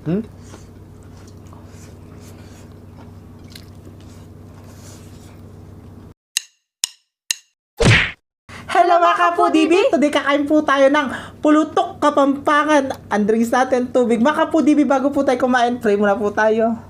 Hmm? Hello mga Kapudibi! Today kakain po tayo ng pulutok Kapampangan. Ang drinks natin tubig. Mga Kapudibi, bago po tayo kumain, pray muna po tayo.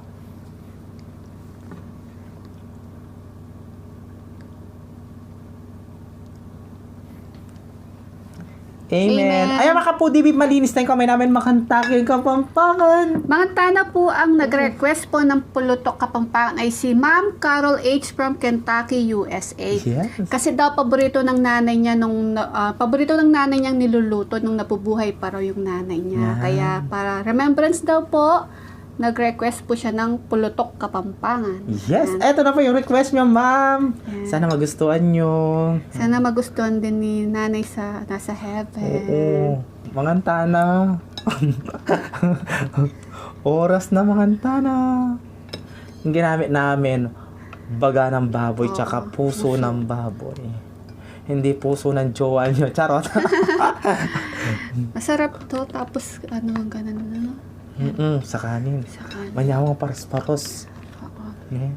Amen. Amen. Ayan mga Kapudibi, malinis na yung kamay namin makantake yung Kapampangan. Mga tana po ang nag-request po ng Pulutok Kapampangan ay si Ma'am Carol H. from Kentucky, USA. Yes. Kasi daw paborito ng nanay niya paborito ng nanay niyang niluluto nung nabubuhay pa raw yung nanay niya. Yan. Kaya para remembrance daw po, nag-request po siya ng Pulutok Kapampangan. Yes, Yan. eto na po yung request niyo, ma'am. Yan. Sana magustuhan nyo. Sana magustuhan din ni nanay sa nasa heaven. Oo. Mangantana. Oras na mangantana. Yung ginamit namin, baga ng baboy, Oo, tsaka puso puso. ng baboy. Hindi puso ng jowa nyo. Charot. Masarap to, tapos ganun na. Sa kanin. Sa kanin. Manyawang paros-paros. Oo. Yeah.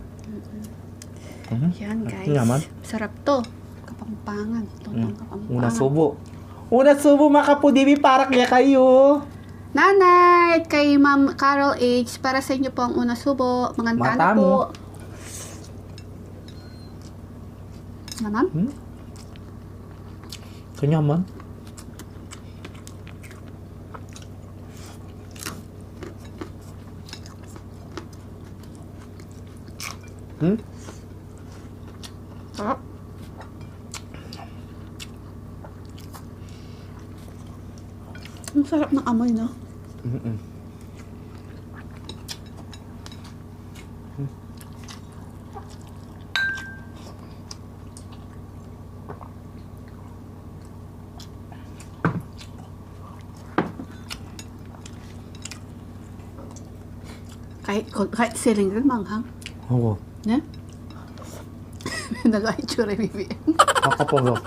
Mhm. Yan guys. Yaman. Sarap to. Kapampangan. Lutong Kapampangan. Una subo. Una subo mga Kapudibi para kaya kayo. Nanay, kay Ma'am Carol H. Para sa inyo po ang una subo. Mangantana Matamo. po. Naman? Kanya man. Sarap. Ang sarap ng amoy, no? Mm-mm. Kahit siling rin, manghang. Oo. Ne? Nag-aitsura, bibi. Kakapagod.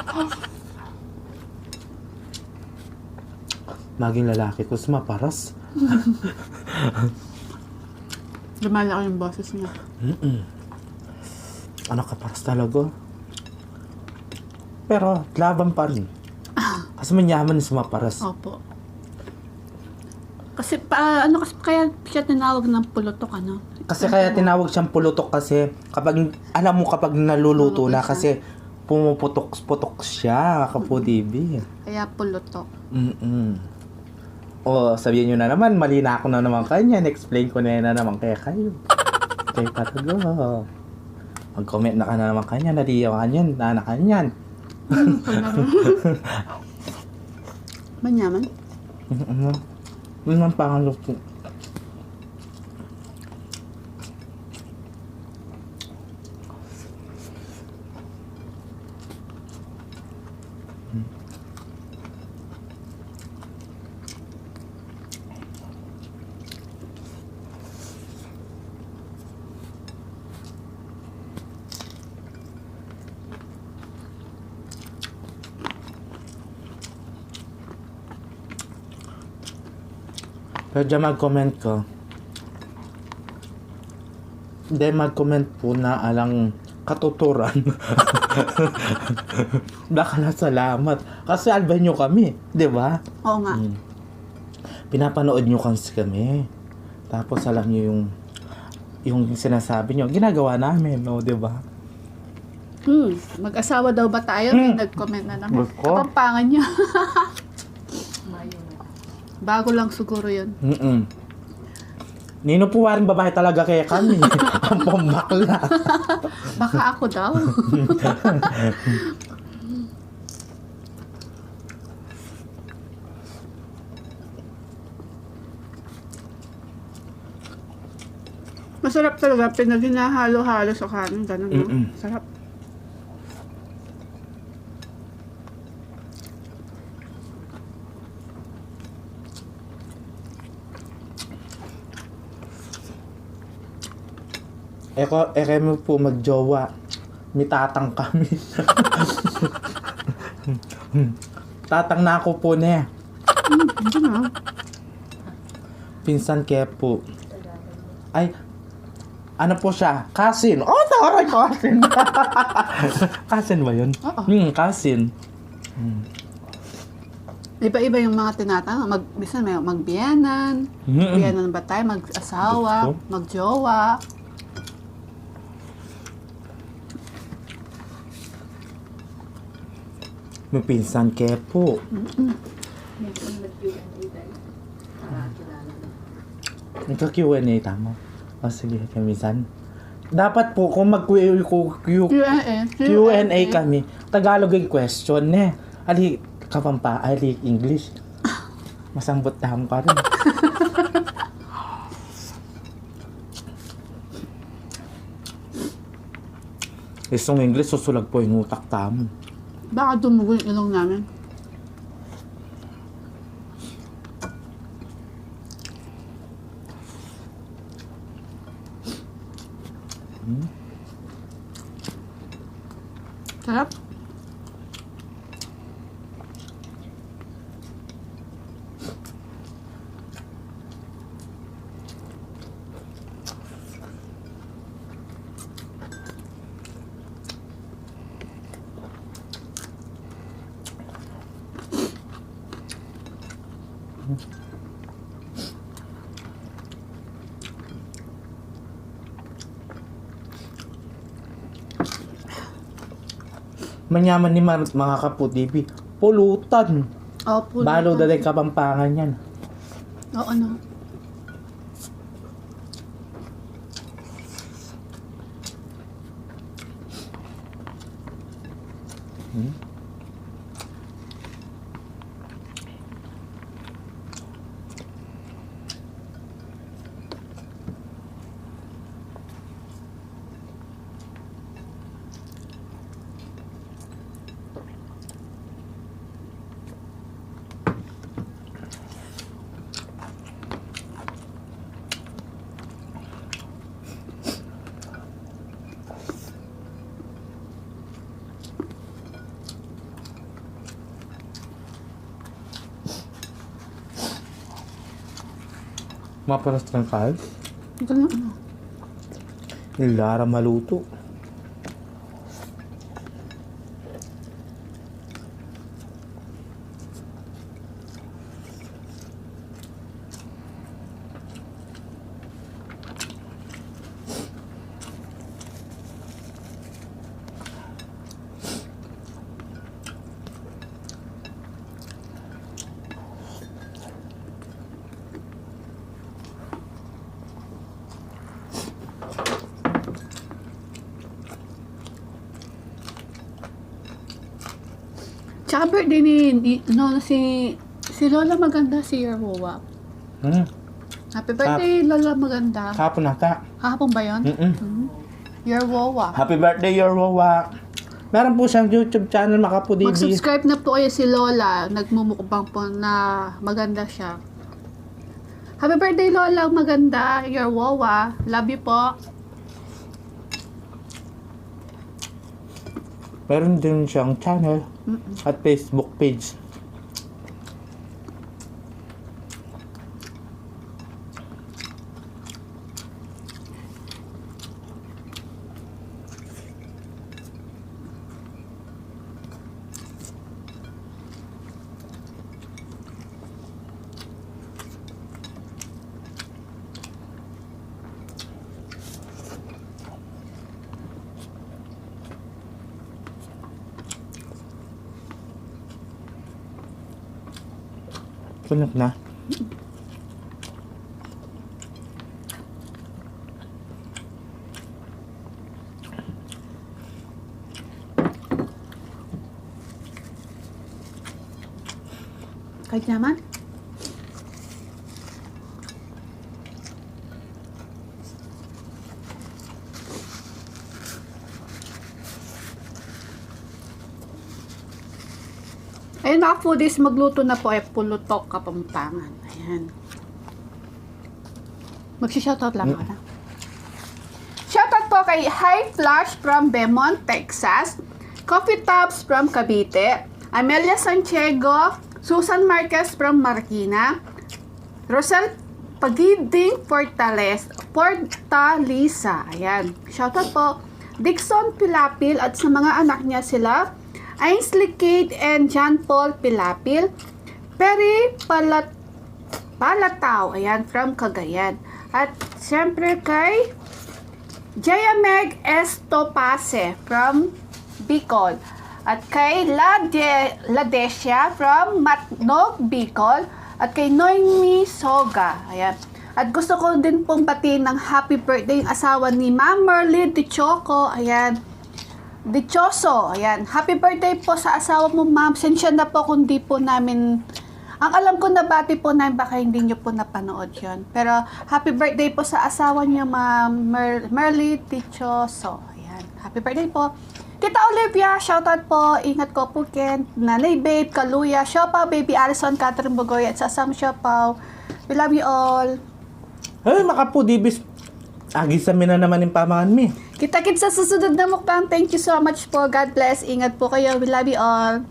Maging lalaki ko sumaparas. Lumalaki yung boses niya. Ano kaparas talaga. Pero laban pa rin. Kasi manyaman sumaparas. Opo. Kasi kasi kaya siya tinawag ng pulutok, ano? Kasi kaya tinawag siyang pulutok kasi kapag, alam mo kapag naluluto na Naluluto kasi pumuputok-putok siya, Kapudibi. Kaya pulutok. O, sabihin nyo na naman, mali na ako na naman kanya. Explain ko na naman kaya kayo. Kaya talaga. Mag-comment na ka na naman kanya, naliyawan yan, nanakan yan. Manyaman? Yun ang pangaluto. Pero dyan mag-comment ko. Hindi mag-comment po na alang katuturan. Baka na salamat. Kasi alban nyo kami. Di ba? Oo nga. Pinapanood nyo kasi kami. Tapos alam nyo yung sinasabi nyo. Ginagawa namin. No? Di ba? Mag-asawa daw ba tayo? May nag-comment na naman. Gusto. Kapampangan niya. Bago lang siguro yun. Nino po waring babae talaga kaya kami. Ang pambakla. Baka ako daw. Masarap talaga. Pinaginahalo-halo sa kanin. Ganun, no? Sarap. Eke mo po magjowa. May tatang kami. Tatang na ako po niya. Hindi na. Pinsan Kepo. Ay, ano po siya? Cousin. Oh, taray, cousin. Cousin ba yun? Oo. Cousin. Iba-iba yung mga tinatanong. Minsan may magbiyanan. Biyanan ba tayo? Mag-asawa? Gusto. Mag-jowa? May pinsan Kepo. Nagka-Q&A, tama. O sige, kamisan. Dapat po kung Q&A kami, Tagalog yung question eh. Ali, kapampa, ali, English. Masambot daham ka rin. Isong English, susulag po yung utak tamo. Baka dumugo yung ilong namin. Sarap. Manyaman ni mga kapudibi. Pulutan. Opo. Balo daling kapampangan yan. Oo, ano. Maparas ng kahit. Ito na, ano. Nilara maluto. Tsaka birthday si Lola Maganda, si Yerwowa. Happy birthday, Lola Maganda. Kapon nata. Kahapon ba yun? Yerwowa. Happy birthday, your Wawa. Meron po siyang YouTube channel, mga kapudibi. Mag-subscribe na po kayo si Lola. Nagmumukbang po na maganda siya. Happy birthday, Lola Maganda, Yerwowa. Love you po. Meron din siyang channel at Facebook page. Punak na. Kahit naman. Ayun mga foodies, magluto na po ay pulutok Kapampangan. Ayan. Magsi-shoutout lang ako na. Shoutout po kay High Flash from Beaumont, Texas. Coffee Tops from Cavite. Amelia Santiago. Susan Marquez from Marikina. Rosel Pagiding Fortaleza. Ayan. Shoutout po. Dixon Pilapil at sa mga anak niya sila, Ainsley Kate and John Paul Pilapil. Perry Palataw. Ayan, from Cagayan. At siyempre kay Jaya Meg Estopase from Bicol. At kay Ladesia from Matnog, Bicol. At kay Noemi Soga. Ayan. At gusto ko din pong batiin ng happy birthday yung asawa ni Ma'am Merlin Dichoco. Ayan. Dichoso. Ayan. Happy birthday po sa asawa mo, ma'am. Sensya na po kung di po namin... Ang alam ko na bati po namin, baka hindi nyo po napanood yun. Pero happy birthday po sa asawa niyo, Ma'am Merlin Dichoso. Ayan. Happy birthday po. Tita Olivia, shoutout po. Ingat ko po, Ken. Nanay Babe, Kaluya, Siopaw, Baby Alison, Catherine Bugoy, at sa Sam Siopaw. We love you all. Ay, makapo, dibis. Agisamin na naman yung pamangan mi. Kita-kits sa susunod na mukbang. Thank you so much po. God bless. Ingat po kayo. We love you all.